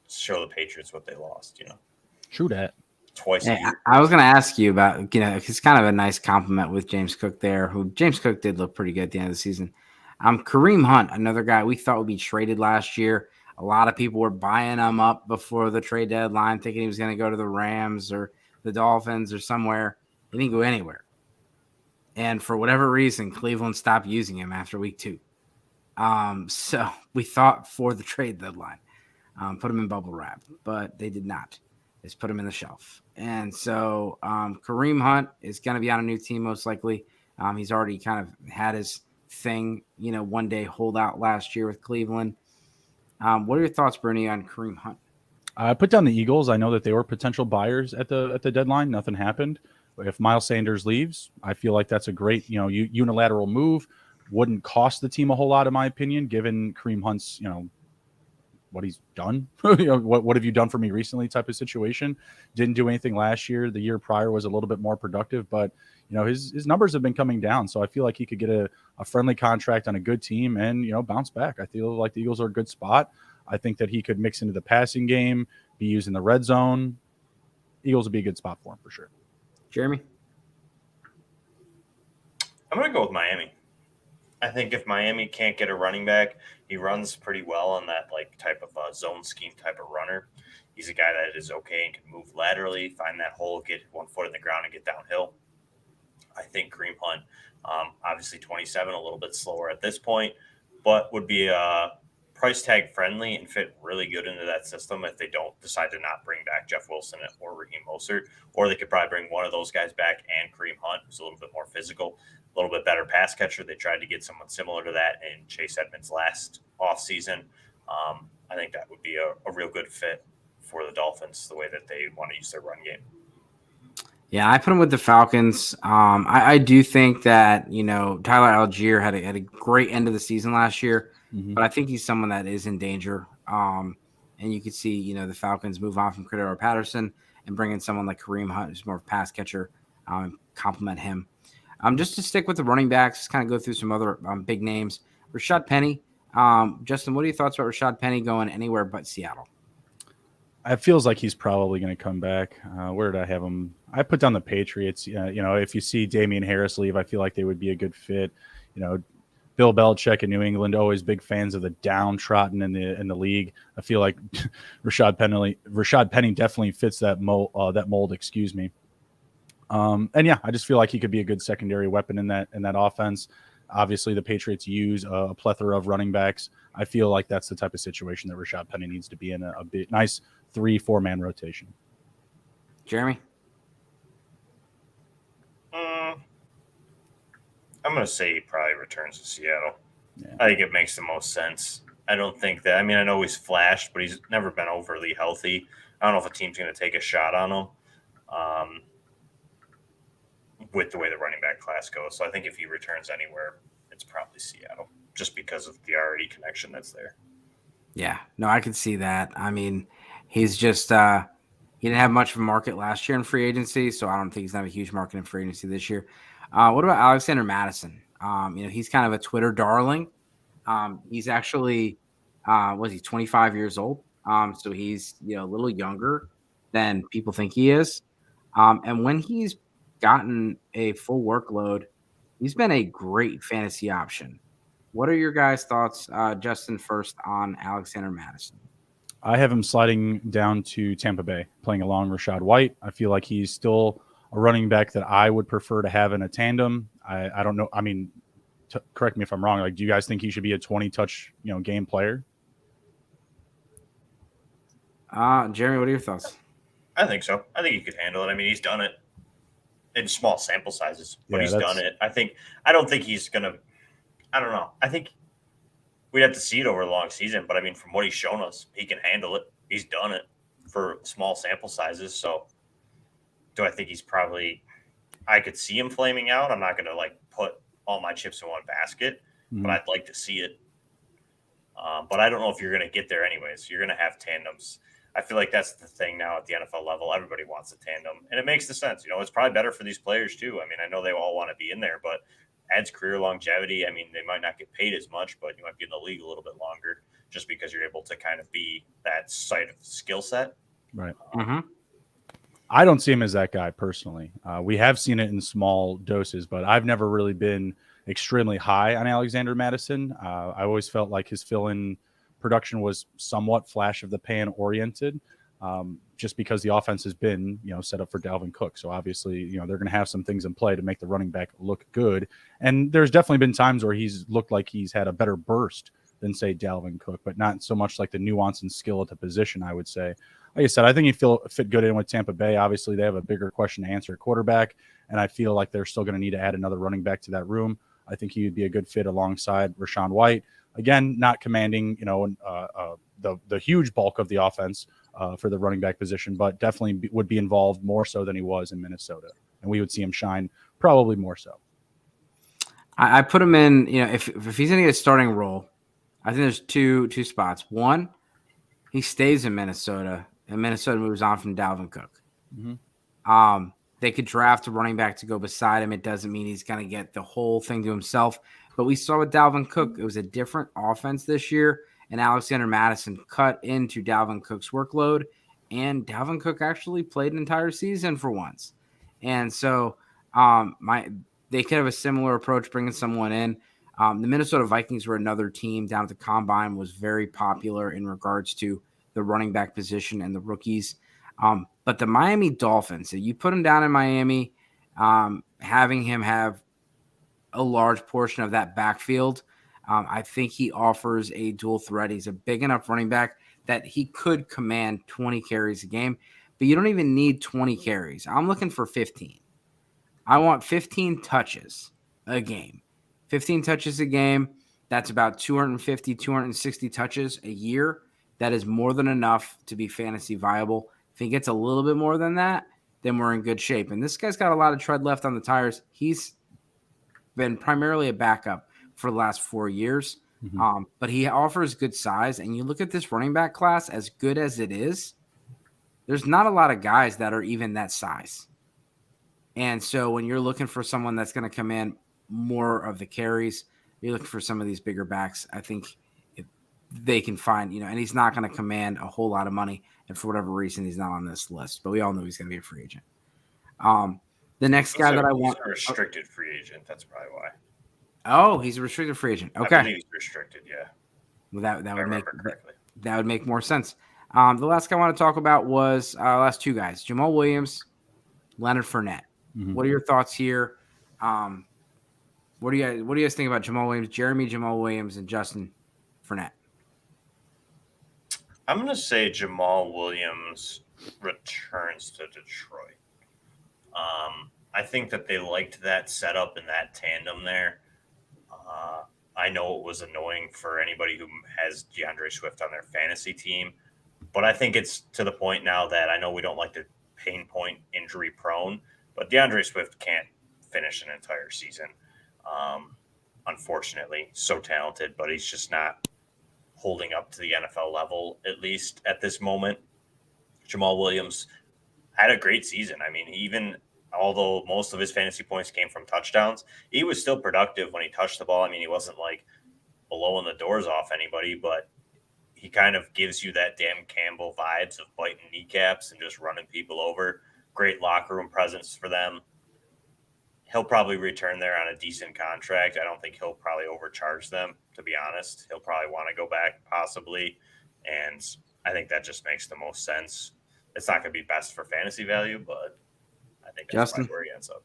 show the Patriots what they lost, True that. Twice a year. I was going to ask you about, it's kind of a nice compliment with James Cook there, who James Cook did look pretty good at the end of the season. Kareem Hunt, another guy we thought would be traded last year. A lot of people were buying him up before the trade deadline, thinking he was going to go to the Rams or the Dolphins or somewhere. He didn't go anywhere. And for whatever reason, Cleveland stopped using him after week 2. So we thought for the trade deadline, put him in bubble wrap, but they did not. They just put him in the shelf. And so Kareem Hunt is going to be on a new team most likely. He's already kind of had his thing, one day holdout last year with Cleveland. What are your thoughts, Bernie, on Kareem Hunt? I put down the Eagles. I know that they were potential buyers at the deadline. Nothing happened. If Miles Sanders leaves, I feel like that's a great, unilateral move. Wouldn't cost the team a whole lot, in my opinion, given Kareem Hunt's, what he's done. What have you done for me recently type of situation. Didn't do anything last year. The year prior was a little bit more productive, but his numbers have been coming down. So I feel like he could get a friendly contract on a good team and, bounce back. I feel like the Eagles are a good spot. I think that he could mix into the passing game, be used in the red zone. Eagles would be a good spot for him for sure. Jeremy? I'm going to go with Miami. I think if Miami can't get a running back, he runs pretty well on that type of zone scheme type of runner. He's a guy that is okay and can move laterally, find that hole, get one foot in the ground, and get downhill. I think Kareem Hunt, obviously 27, a little bit slower at this point, but would be price tag friendly and fit really good into that system if they don't decide to not bring back Jeff Wilson or Raheem Mostert, or they could probably bring one of those guys back and Kareem Hunt, who's a little bit more physical, a little bit better pass catcher. They tried to get someone similar to that in Chase Edmonds last offseason. I think that would be a real good fit for the Dolphins, the way that they want to use their run game. Yeah, I put him with the Falcons. I do think that, Tyler Algier had a great end of the season last year, but I think he's someone that is in danger. And you could see, the Falcons move on from Cordero Patterson and bring in someone like Kareem Hunt, who's more of a pass catcher, complement him. Just to stick with the running backs, just kind of go through some other big names. Rashad Penny. Justin, what are your thoughts about Rashad Penny going anywhere but Seattle? It feels like he's probably going to come back. Where did I have him? I put down the Patriots. If you see Damian Harris leave, I feel like they would be a good fit. Bill Belichick in New England, always big fans of the downtrodden in the league. I feel like Rashad Penny definitely fits that mold. Excuse me. And yeah, I just feel like he could be a good secondary weapon in that offense. Obviously, the Patriots use a plethora of running backs. I feel like that's the type of situation that Rashad Penny needs to be in, a bit nice 3-4 man rotation. Jeremy? I'm going to say he probably returns to Seattle. Yeah. I think it makes the most sense. I don't think that – I know he's flashed, but he's never been overly healthy. I don't know if a team's going to take a shot on him with the way the running back class goes. So I think if he returns anywhere, it's probably Seattle just because of the already connection that's there. Yeah. No, I can see that. He's just he didn't have much of a market last year in free agency, so I don't think he's going to have a huge market in free agency this year. What about Alexander Mattison? He's kind of a Twitter darling. He's actually, 25 years old? So he's, a little younger than people think he is. And when he's gotten a full workload, he's been a great fantasy option. What are your guys' thoughts, Justin, first on Alexander Mattison? I have him sliding down to Tampa Bay, playing along Rachaad White. I feel like he's still a running back that I would prefer to have in a tandem. I don't know. Correct me if I'm wrong. Do you guys think he should be a 20-touch, game player? Jeremy, what are your thoughts? I think so. I think he could handle it. He's done it in small sample sizes, but he's done it. I don't think he's going to – I don't know. I think we'd have to see it over a long season, but, from what he's shown us, he can handle it. He's done it for small sample sizes, so – do I think he's probably – I could see him flaming out. I'm not going to, put all my chips in one basket, but I'd like to see it. But I don't know if you're going to get there anyways. You're going to have tandems. I feel like that's the thing now at the NFL level. Everybody wants a tandem, and it makes the sense. It's probably better for these players too. I know they all want to be in there, but adds career longevity. They might not get paid as much, but you might be in the league a little bit longer just because you're able to kind of be that side of skill set. Right. I don't see him as that guy personally. We have seen it in small doses, but I've never really been extremely high on Alexander Mattison. I always felt like his fill-in production was somewhat flash of the pan oriented, just because the offense has been, set up for Dalvin Cook. So obviously, they're going to have some things in play to make the running back look good. And there's definitely been times where he's looked like he's had a better burst than, say, Dalvin Cook, but not so much like the nuance and skill at the position, I would say. Like I said, I think he'd fit good in with Tampa Bay. Obviously, they have a bigger question to answer at quarterback, and I feel like they're still going to need to add another running back to that room. I think he would be a good fit alongside Rachaad White. Again, not commanding, the huge bulk of the offense for the running back position, but definitely would be involved more so than he was in Minnesota, and we would see him shine probably more so. I put him in, if he's going to get a starting role, I think there's two spots. One, He stays in Minnesota, and Minnesota moves on from Dalvin Cook. Mm-hmm. They could draft a running back to go beside him. It doesn't mean he's going to get the whole thing to himself. But we saw with Dalvin Cook, it was a different offense this year, and Alexander Mattison cut into Dalvin Cook's workload, and Dalvin Cook actually played an entire season for once. And so they could have a similar approach bringing someone in. The Minnesota Vikings were another team down at the Combine, was very popular in regards to the running back position and the rookies. But the Miami Dolphins, you put him down in Miami, having him have a large portion of that backfield, I think he offers a dual threat. He's a big enough running back that he could command 20 carries a game, but you don't even need 20 carries. I'm looking for 15. I want 15 touches a game. 15 touches a game, that's about 250, 260 touches a year. That is more than enough to be fantasy viable. If he gets a little bit more than that, then we're in good shape. And this guy's got a lot of tread left on the tires. He's been primarily a backup for the last 4 years, but he offers good size. And you look at this running back class, as good as it is, there's not a lot of guys that are even that size. And so when you're looking for someone that's going to come in more of the carries, you're looking for some of these bigger backs. I think if they can find, and he's not going to command a whole lot of money. And for whatever reason, he's not on this list, but we all know he's going to be a free agent. The next guy that I want, he's a restricted free agent. That's probably why. Oh, he's a restricted free agent. Okay. I believe he's restricted. Yeah. Well, that would make more sense. The last guy I want to talk about was last two guys, Jamal Williams, Leonard Fournette. Mm-hmm. What are your thoughts here? What do you guys think about Jamal Williams, Jamal Williams, and Justin Fournette? I'm going to say Jamal Williams returns to Detroit. I think that they liked that setup and that tandem there. I know it was annoying for anybody who has DeAndre Swift on their fantasy team, but I think it's to the point now that I know we don't like to pinpoint injury prone, but DeAndre Swift can't finish an entire season. Unfortunately, so talented, but he's just not holding up to the NFL level, at least at this moment. Jamal Williams had a great season. I mean, although most of his fantasy points came from touchdowns, he was still productive when he touched the ball. I mean, he wasn't like blowing the doors off anybody, but he kind of gives you that Dan Campbell vibes of biting kneecaps and just running people over. Great locker room presence for them. He'll probably return there on a decent contract. I don't think he'll probably overcharge them, to be honest. He'll probably want to go back possibly, and I think that just makes the most sense. It's not going to be best for fantasy value, but I think that's probably where he ends up.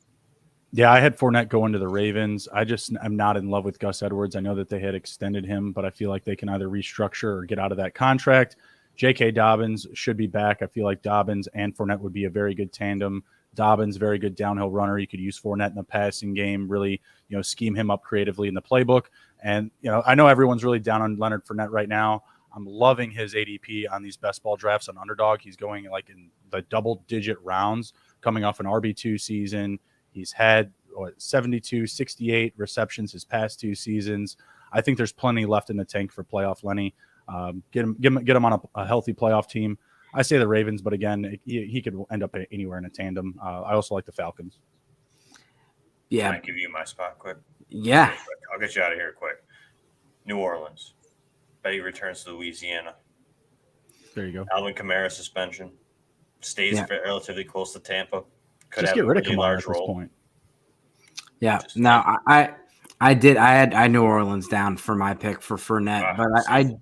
Yeah, I had Fournette go into the Ravens. I'm not in love with Gus Edwards. I know that they had extended him, but I feel like they can either restructure or get out of that contract. J.K. Dobbins should be back. I feel like Dobbins and Fournette would be a very good tandem. Dobbins, very good downhill runner. You could use Fournette in the passing game, really, scheme him up creatively in the playbook. And, I know everyone's really down on Leonard Fournette right now. I'm loving his ADP on these best ball drafts on Underdog. He's going like in the double-digit rounds coming off an RB2 season. He's had 72, 68 receptions his past 2 seasons. I think there's plenty left in the tank for playoff Lenny. Get him on a healthy playoff team. I say the Ravens, but again, he could end up anywhere in a tandem. I also like the Falcons. Yeah. Can I give you my spot quick? Yeah. I'll get you out of here quick. New Orleans. Bet he returns to Louisiana. There you go. Alvin Kamara suspension. Stays relatively close to Tampa. Could just get rid of Kamara at this point. Yeah. No, I had New Orleans down for my pick for Fournette, but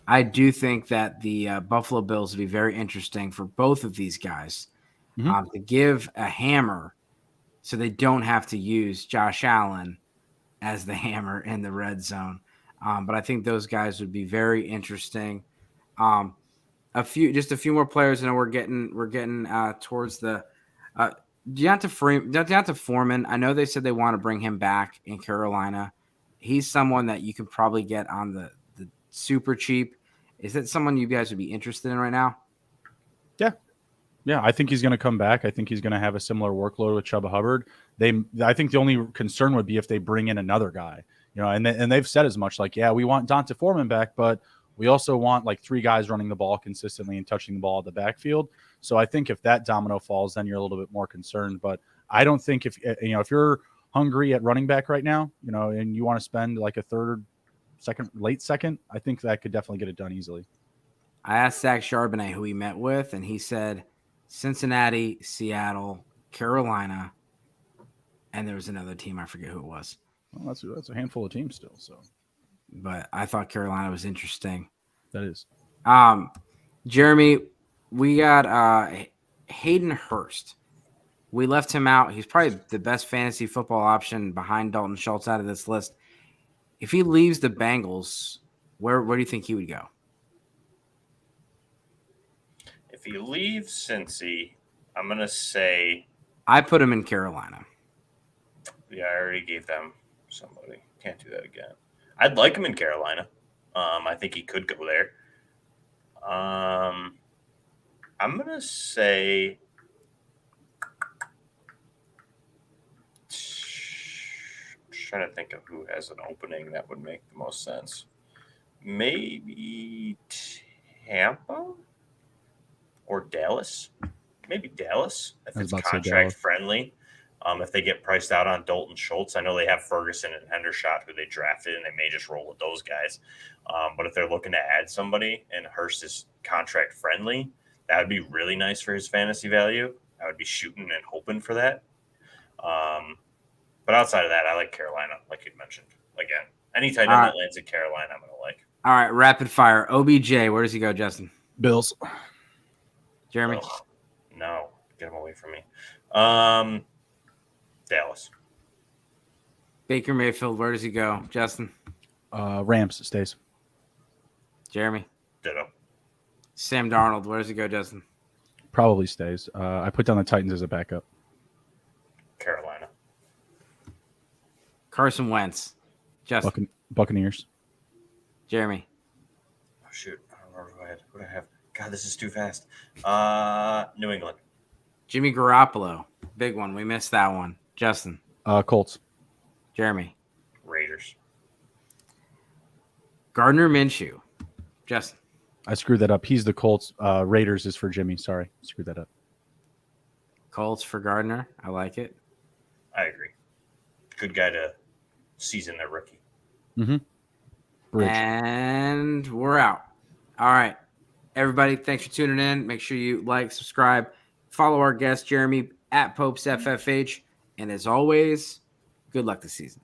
I do think that the Buffalo Bills would be very interesting for both of these guys to give a hammer so they don't have to use Josh Allen as the hammer in the red zone. But I think those guys would be very interesting. A few more players. I know we're getting towards the Deonta Foreman. I know they said they want to bring him back in Carolina. He's someone that you can probably get on the super cheap. Is that someone you guys would be interested in right now? Yeah, I think he's going to come back. I think he's going to have a similar workload with Chuba Hubbard. I think the only concern would be if they bring in another guy, and they've said as much. Like, yeah, we want Deonta Foreman back, but We also want like 3 guys running the ball consistently and touching the ball at the backfield. So I think if that domino falls, then you're a little bit more concerned. But I don't think if you're hungry at running back right now, and you want to spend like a third, late second, I think that could definitely get it done easily. I asked Zach Charbonnet who he met with, and he said Cincinnati, Seattle, Carolina, and there was another team. I forget who it was. Well, that's a handful of teams still. So, but I thought Carolina was interesting. That is. Jeremy, we got Hayden Hurst. We left him out. He's probably the best fantasy football option behind Dalton Schultz out of this list. If he leaves the Bengals, where do you think he would go? If he leaves Cincy, I'm going to say... I put him in Carolina. Yeah, I already gave them somebody. Can't do that again. I'd like him in Carolina. I think he could go there. I'm going to say... Trying to think of who has an opening that would make the most sense. Maybe Tampa or Dallas. Maybe Dallas if it's contract friendly. If they get priced out on Dalton Schultz, I know they have Ferguson and Hendershot who they drafted, and they may just roll with those guys. But if they're looking to add somebody and Hurst is contract friendly, that would be really nice for his fantasy value. I would be shooting and hoping for that. But outside of that, I like Carolina, like you mentioned. Again, any tight end that lands in Carolina, I'm going to like. All right, rapid fire. OBJ, where does he go, Justin? Bills. Jeremy? Oh, no, get him away from me. Dallas. Baker Mayfield, where does he go, Justin? Rams stays. Jeremy? Ditto. Sam Darnold, where does he go, Justin? Probably stays. I put down the Titans as a backup. Carolina. Carson Wentz. Justin. Buccaneers. Jeremy. Oh, shoot. I don't remember who I have. God, this is too fast. New England. Jimmy Garoppolo. Big one. We missed that one. Justin. Colts. Jeremy. Raiders. Gardner Minshew. Justin. I screwed that up. He's the Colts. Raiders is for Jimmy. Sorry. Screwed that up. Colts for Gardner. I like it. I agree. Good guy to season their rookie. Mm-hmm. And we're out. All right. Everybody, thanks for tuning in. Make sure you like, subscribe, follow our guest, Jeremy, at PopesFFH. And as always, good luck this season.